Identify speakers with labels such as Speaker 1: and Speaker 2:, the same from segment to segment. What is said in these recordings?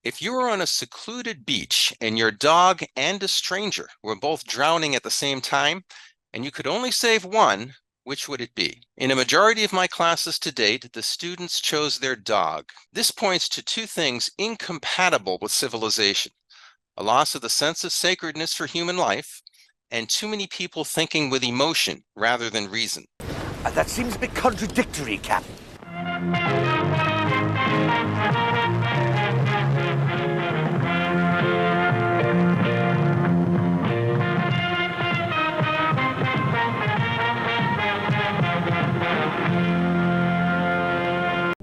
Speaker 1: If you were on a secluded beach and your dog and a stranger were both drowning at the same time, and you could only save one, which would it be? In a majority of my classes to date, the students chose their dog. This points to two things incompatible with civilization: a loss of the sense of sacredness for human life, and too many people thinking with emotion rather than reason.
Speaker 2: That seems a bit contradictory, Captain.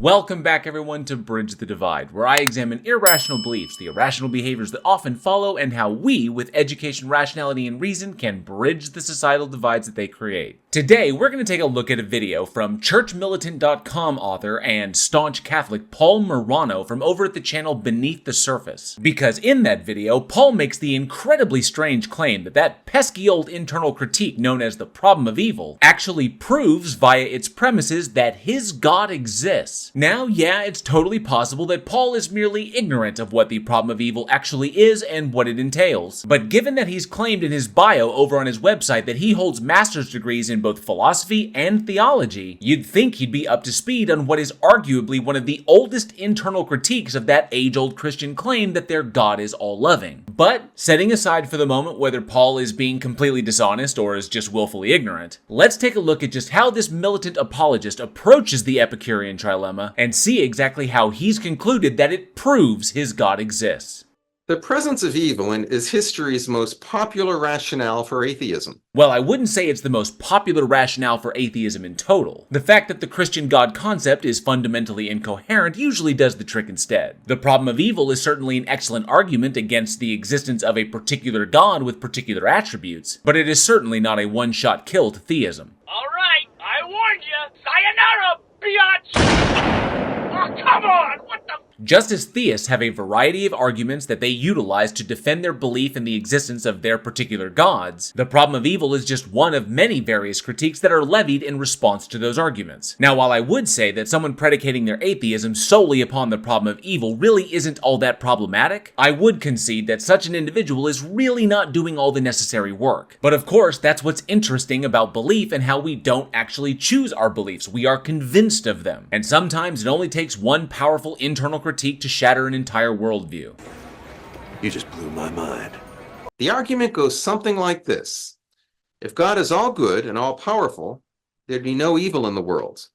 Speaker 3: Welcome back, everyone, to Bridge the Divide, where I examine irrational beliefs, the irrational behaviors that often follow, and how we, with education, rationality, and reason, can bridge the societal divides that they create. Today, we're going to take a look at a video from churchmilitant.com author and staunch Catholic Paul Murano from over at the channel Beneath the Surface. Because in that video, Paul makes the incredibly strange claim that pesky old internal critique known as the problem of evil actually proves via its premises that his God exists. Now, yeah, it's totally possible that Paul is merely ignorant of what the problem of evil actually is and what it entails. But given that he's claimed in his bio over on his website that he holds master's degrees in both philosophy and theology, you'd think he'd be up to speed on what is arguably one of the oldest internal critiques of that age-old Christian claim that their God is all-loving. But, setting aside for the moment whether Paul is being completely dishonest or is just willfully ignorant, let's take a look at just how this militant apologist approaches the Epicurean trilemma and see exactly how he's concluded that it proves his God exists.
Speaker 1: The presence of evil is history's most popular rationale for atheism.
Speaker 3: Well, I wouldn't say it's the most popular rationale for atheism in total. The fact that the Christian God concept is fundamentally incoherent usually does the trick instead. The problem of evil is certainly an excellent argument against the existence of a particular God with particular attributes, but it is certainly not a one-shot kill to theism.
Speaker 4: All right, I warned you. Sayonara, biatch! Oh, come on! What the...
Speaker 3: Just as theists have a variety of arguments that they utilize to defend their belief in the existence of their particular gods, the problem of evil is just one of many various critiques that are levied in response to those arguments. Now, while I would say that someone predicating their atheism solely upon the problem of evil really isn't all that problematic, I would concede that such an individual is really not doing all the necessary work. But of course, that's what's interesting about belief and how we don't actually choose our beliefs. We are convinced of them. And sometimes it only takes one powerful internal critique to shatter an entire worldview.
Speaker 2: You just blew my mind.
Speaker 1: The argument goes something like this: if God is all good and all powerful, there'd be no evil in the world.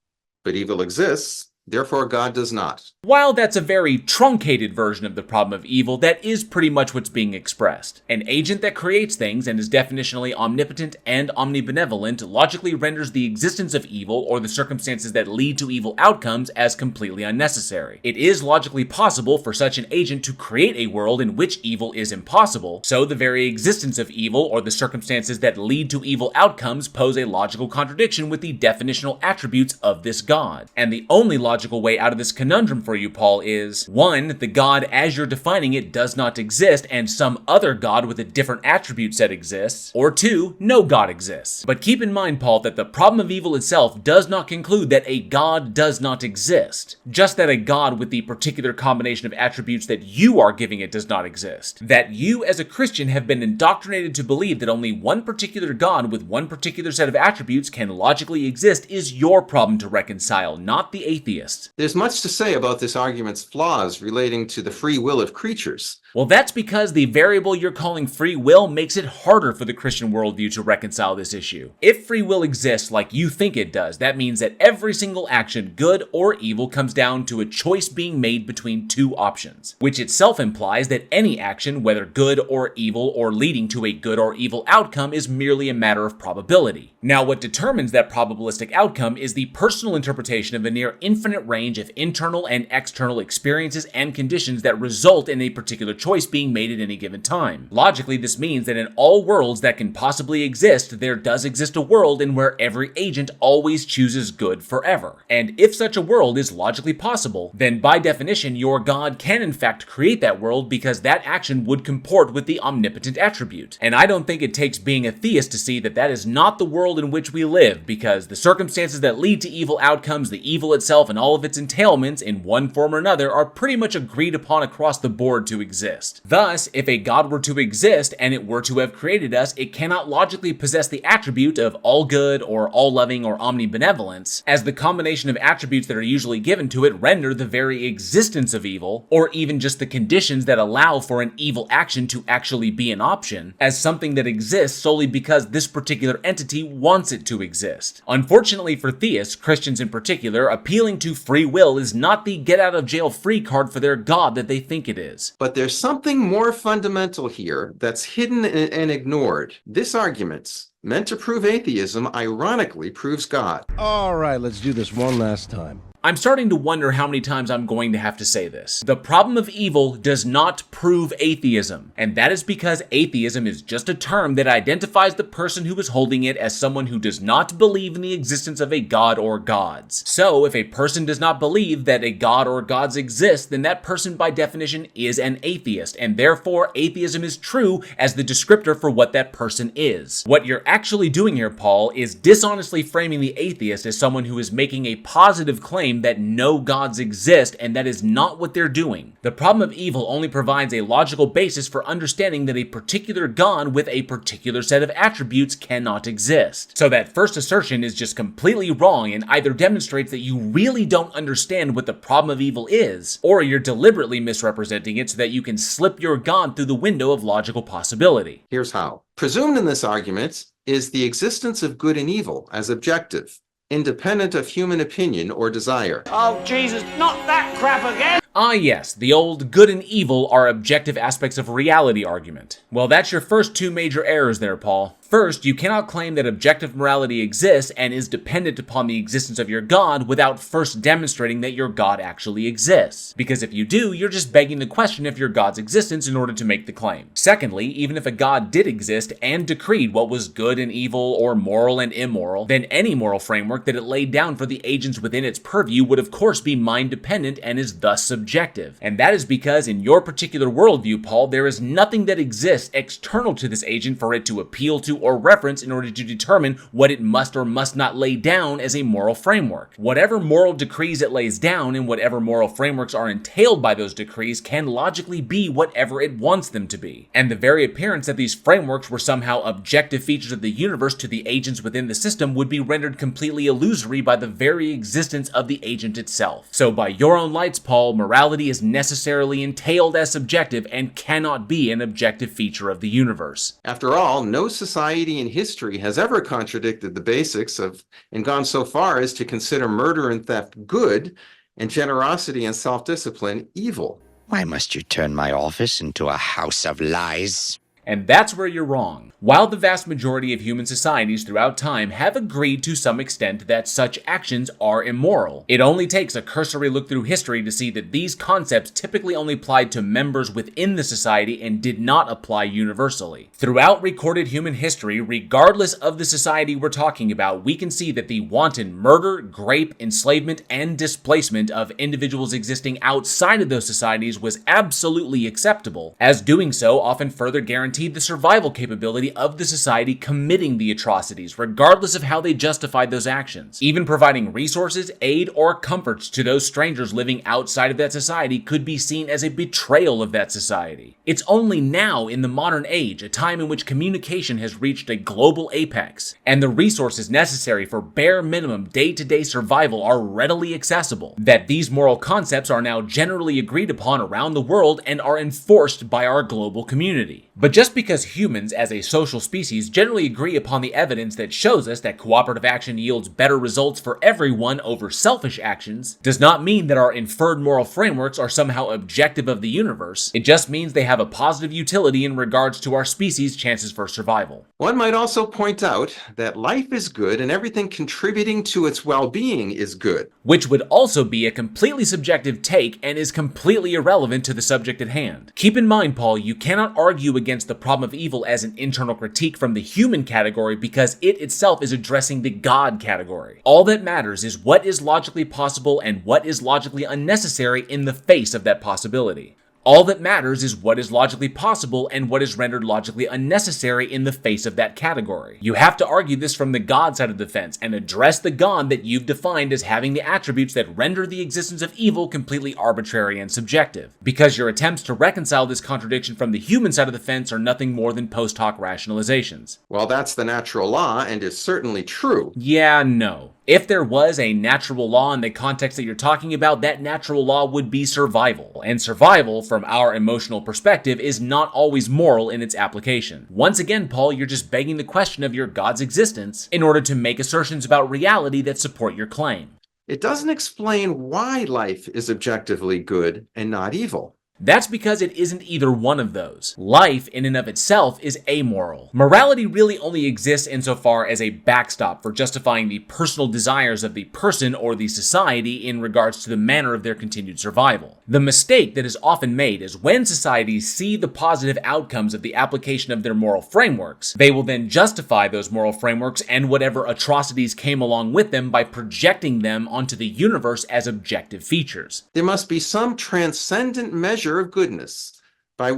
Speaker 1: But evil exists, therefore God does not.
Speaker 3: While that's a very truncated version of the problem of evil, that is pretty much what's being expressed. An agent that creates things and is definitionally omnipotent and omnibenevolent logically renders the existence of evil or the circumstances that lead to evil outcomes as completely unnecessary. It is logically possible for such an agent to create a world in which evil is impossible, so the very existence of evil or the circumstances that lead to evil outcomes pose a logical contradiction with the definitional attributes of this God. And the only logical way out of this conundrum for you, Paul, is 1. The God as you're defining it does not exist and some other God with a different attribute set exists, or 2. No God exists. But keep in mind, Paul, that the problem of evil itself does not conclude that a God does not exist, just that a God with the particular combination of attributes that you are giving it does not exist. That you as a Christian have been indoctrinated to believe that only one particular God with one particular set of attributes can logically exist is your problem to reconcile, not the atheist.
Speaker 1: There's much to say about this argument's flaws relating to the free will of creatures.
Speaker 3: Well, that's because the variable you're calling free will makes it harder for the Christian worldview to reconcile this issue. If free will exists like you think it does, that means that every single action, good or evil, comes down to a choice being made between two options, which itself implies that any action, whether good or evil or leading to a good or evil outcome, is merely a matter of probability. Now, what determines that probabilistic outcome is the personal interpretation of a near infinite range of internal and external experiences and conditions that result in a particular choice being made at any given time. Logically, this means that in all worlds that can possibly exist, there does exist a world in where every agent always chooses good forever. And if such a world is logically possible, then by definition, your God can in fact create that world because that action would comport with the omnipotent attribute. And I don't think it takes being a theist to see that that is not the world in which we live, because the circumstances that lead to evil outcomes, the evil itself, and all of its entailments in one form or another are pretty much agreed upon across the board to exist. Thus, if a God were to exist and it were to have created us, it cannot logically possess the attribute of all good or all loving or omnibenevolence, as the combination of attributes that are usually given to it render the very existence of evil, or even just the conditions that allow for an evil action to actually be an option, as something that exists solely because this particular entity wants it to exist. Unfortunately for theists, Christians in particular, appealing to free will is not the get-out-of-jail-free card for their God that they think it is.
Speaker 1: But there's something more fundamental here that's hidden and ignored. This argument, meant to prove atheism, ironically proves God.
Speaker 5: All right, let's do this one last time.
Speaker 3: I'm starting to wonder how many times I'm going to have to say this. The problem of evil does not prove atheism, and that is because atheism is just a term that identifies the person who is holding it as someone who does not believe in the existence of a god or gods. So, if a person does not believe that a god or gods exist, then that person by definition is an atheist, and therefore atheism is true as the descriptor for what that person is. What you're actually doing here, Paul, is dishonestly framing the atheist as someone who is making a positive claim that no gods exist, and that is not what they're doing. The problem of evil only provides a logical basis for understanding that a particular god with a particular set of attributes cannot exist. So that first assertion is just completely wrong and either demonstrates that you really don't understand what the problem of evil is, or you're deliberately misrepresenting it so that you can slip your god through the window of logical possibility.
Speaker 1: Here's how. Presumed in this argument is the existence of good and evil as objective, independent of human opinion or desire.
Speaker 4: Oh, Jesus, not that crap again!
Speaker 3: Ah yes, the old good and evil are objective aspects of reality argument. Well, that's your first two major errors there, Paul. First, you cannot claim that objective morality exists and is dependent upon the existence of your god without first demonstrating that your god actually exists. Because if you do, you're just begging the question of your god's existence in order to make the claim. Secondly, even if a god did exist and decreed what was good and evil or moral and immoral, then any moral framework that it laid down for the agents within its purview would of course be mind-dependent and is thus subjective. And that is because in your particular worldview, Paul, there is nothing that exists external to this agent for it to appeal to or reference in order to determine what it must or must not lay down as a moral framework. Whatever moral decrees it lays down and whatever moral frameworks are entailed by those decrees can logically be whatever it wants them to be. And the very appearance that these frameworks were somehow objective features of the universe to the agents within the system would be rendered completely illusory by the very existence of the agent itself. So by your own lights, Paul, morality is necessarily entailed as subjective and cannot be an objective feature of the universe.
Speaker 1: After all, no society in history has ever contradicted the basics of and gone so far as to consider murder and theft good and generosity and self-discipline evil.
Speaker 6: Why must you turn my office into a house of lies?
Speaker 3: And that's where you're wrong. While the vast majority of human societies throughout time have agreed to some extent that such actions are immoral, it only takes a cursory look through history to see that these concepts typically only applied to members within the society and did not apply universally. Throughout recorded human history, regardless of the society we're talking about, we can see that the wanton murder, grape, enslavement, and displacement of individuals existing outside of those societies was absolutely acceptable, as doing so often further guaranteed the survival capability of the society committing the atrocities, regardless of how they justified those actions. Even providing resources, aid, or comforts to those strangers living outside of that society could be seen as a betrayal of that society. It's only now, in the modern age, a time in which communication has reached a global apex, and the resources necessary for bare minimum day-to-day survival are readily accessible, that these moral concepts are now generally agreed upon around the world and are enforced by our global community. But just because humans as a social species generally agree upon the evidence that shows us that cooperative action yields better results for everyone over selfish actions, does not mean that our inferred moral frameworks are somehow objective of the universe. It just means they have a positive utility in regards to our species' chances for survival.
Speaker 1: One might also point out that life is good and everything contributing to its well-being is good.
Speaker 3: Which would also be a completely subjective take and is completely irrelevant to the subject at hand. Keep in mind, Paul, you cannot argue against the problem of evil as an internal critique from the human category because it itself is addressing the God category. All that matters is what is logically possible and what is logically unnecessary in the face of that possibility. All that matters is what is logically possible and what is rendered logically unnecessary in the face of that category. You have to argue this from the God side of the fence and address the God that you've defined as having the attributes that render the existence of evil completely arbitrary and subjective, because your attempts to reconcile this contradiction from the human side of the fence are nothing more than post hoc rationalizations.
Speaker 1: Well, that's the natural law and is certainly true.
Speaker 3: Yeah, no. If there was a natural law in the context that you're talking about, that natural law would be survival. And survival, from our emotional perspective, is not always moral in its application. Once again, Paul, you're just begging the question of your God's existence in order to make assertions about reality that support your claim.
Speaker 1: It doesn't explain why life is objectively good and not evil.
Speaker 3: That's because it isn't either one of those. Life, in and of itself, is amoral. Morality really only exists insofar as a backstop for justifying the personal desires of the person or the society in regards to the manner of their continued survival. The mistake that is often made is when societies see the positive outcomes of the application of their moral frameworks, they will then justify those moral frameworks and whatever atrocities came along with them by projecting them onto the universe as objective features.
Speaker 1: There must be some transcendent measure of goodness from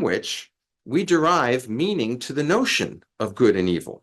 Speaker 1: which we derive meaning to the notion of good and evil.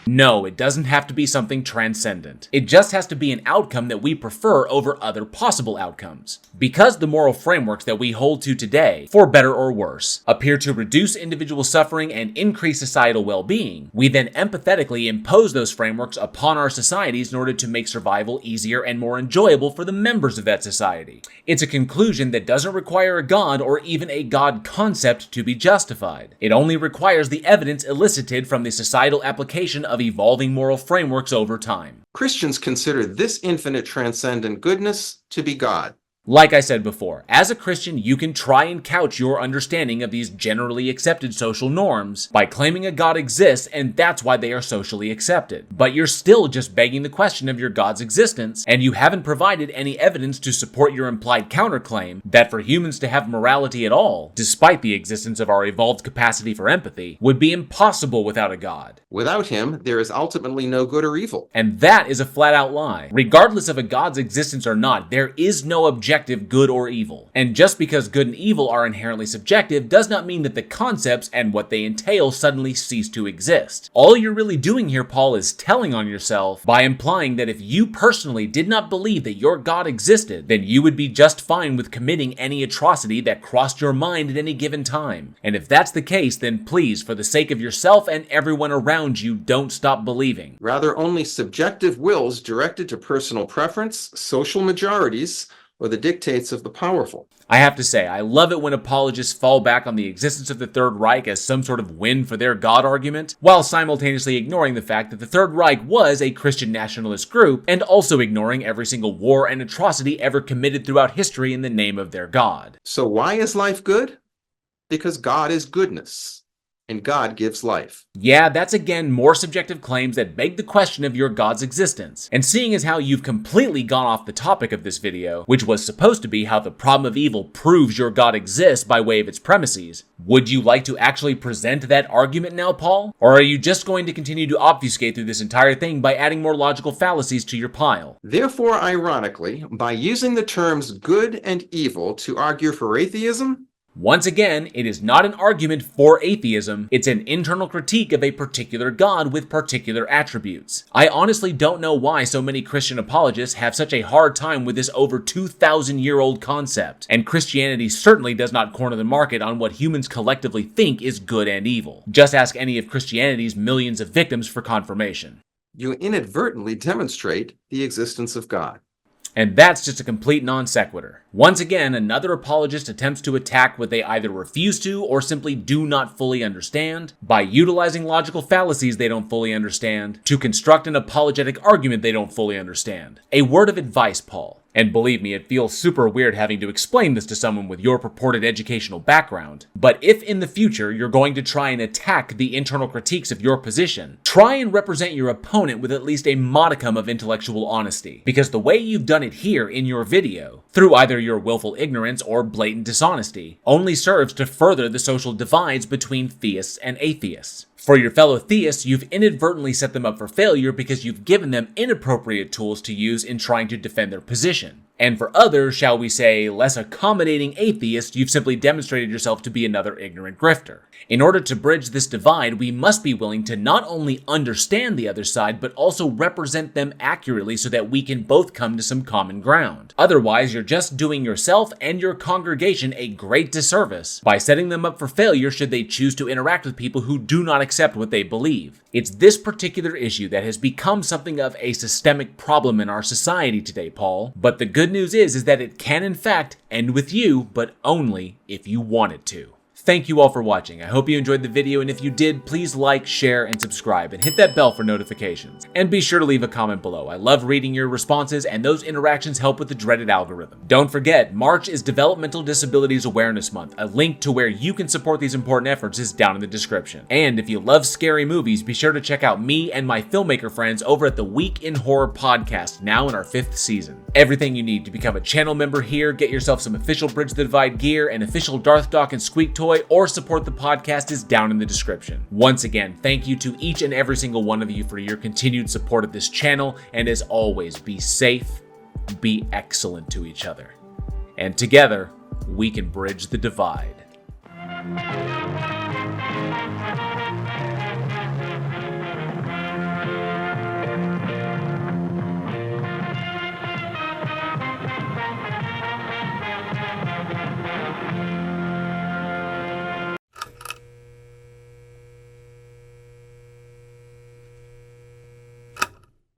Speaker 3: No, it doesn't have to be something transcendent. It just has to be an outcome that we prefer over other possible outcomes. Because the moral frameworks that we hold to today, for better or worse, appear to reduce individual suffering and increase societal well-being, we then empathetically impose those frameworks upon our societies in order to make survival easier and more enjoyable for the members of that society. It's a conclusion that doesn't require a God or even a God concept to be justified. It only requires the evidence elicited from the societal application of evolving moral frameworks over time.
Speaker 1: Christians consider this infinite transcendent goodness to be God.
Speaker 3: Like I said before, as a Christian, you can try and couch your understanding of these generally accepted social norms by claiming a God exists and that's why they are socially accepted. But you're still just begging the question of your God's existence, and you haven't provided any evidence to support your implied counterclaim that for humans to have morality at all, despite the existence of our evolved capacity for empathy, would be impossible without a God.
Speaker 1: Without him, there is ultimately no good or evil.
Speaker 3: And that is a flat-out lie. Regardless of a God's existence or not, there is no objective good or evil. And just because good and evil are inherently subjective does not mean that the concepts and what they entail suddenly cease to exist. All you're really doing here, Paul, is telling on yourself by implying that if you personally did not believe that your God existed, then you would be just fine with committing any atrocity that crossed your mind at any given time. And if that's the case, then please, for the sake of yourself and everyone around you, don't stop believing.
Speaker 1: Rather, only subjective wills directed to personal preference, social majorities, or the dictates of the powerful.
Speaker 3: I have to say, I love it when apologists fall back on the existence of the Third Reich as some sort of win for their God argument, while simultaneously ignoring the fact that the Third Reich was a Christian nationalist group, and also ignoring every single war and atrocity ever committed throughout history in the name of their God.
Speaker 1: So why is life good? Because God is goodness, and God gives life.
Speaker 3: Yeah, that's again more subjective claims that beg the question of your God's existence. And seeing as how you've completely gone off the topic of this video, which was supposed to be how the problem of evil proves your God exists by way of its premises, would you like to actually present that argument now, Paul? Or are you just going to continue to obfuscate through this entire thing by adding more logical fallacies to your pile?
Speaker 1: Therefore, ironically, by using the terms good and evil to argue for atheism,
Speaker 3: once again, it is not an argument for atheism, it's an internal critique of a particular God with particular attributes. I honestly don't know why so many Christian apologists have such a hard time with this over 2,000-year-old concept, and Christianity certainly does not corner the market on what humans collectively think is good and evil. Just ask any of Christianity's millions of victims for confirmation.
Speaker 1: you inadvertently demonstrate the existence of God.
Speaker 3: And that's just a complete non sequitur. Once again, another apologist attempts to attack what they either refuse to or simply do not fully understand by utilizing logical fallacies they don't fully understand to construct an apologetic argument they don't fully understand. A word of advice, Paul. And believe me, it feels super weird having to explain this to someone with your purported educational background. But if in the future you're going to try and attack the internal critiques of your position, try and represent your opponent with at least a modicum of intellectual honesty. Because the way you've done it here in your video, through either your willful ignorance or blatant dishonesty, only serves to further the social divides between theists and atheists. For your fellow theists, you've inadvertently set them up for failure because you've given them inappropriate tools to use in trying to defend their position. And for other, shall we say, less accommodating atheists, you've simply demonstrated yourself to be another ignorant grifter. In order to bridge this divide, we must be willing to not only understand the other side, but also represent them accurately so that we can both come to some common ground. Otherwise, you're just doing yourself and your congregation a great disservice by setting them up for failure should they choose to interact with people who do not accept what they believe. It's this particular issue that has become something of a systemic problem in our society today, Paul. But the good news is that it can in fact end with you, but only if you want it to. Thank you all for watching. I hope you enjoyed the video, and if you did, please like, share, and subscribe, and hit that bell for notifications. And be sure to leave a comment below. I love reading your responses, and those interactions help with the dreaded algorithm. Don't forget, March is Developmental Disabilities Awareness Month. A link to where you can support these important efforts is down in the description. And if you love scary movies, be sure to check out me and my filmmaker friends over at the Week in Horror podcast, now in our 5th season. Everything you need to become a channel member here, get yourself some official Bridge the Divide gear, an official Darth, Dawkins, Squeak toy, or support the podcast is down in the description. Once again, thank you to each and every single one of you for your continued support of this channel, and as always, be safe, be excellent to each other, and together, we can bridge the divide.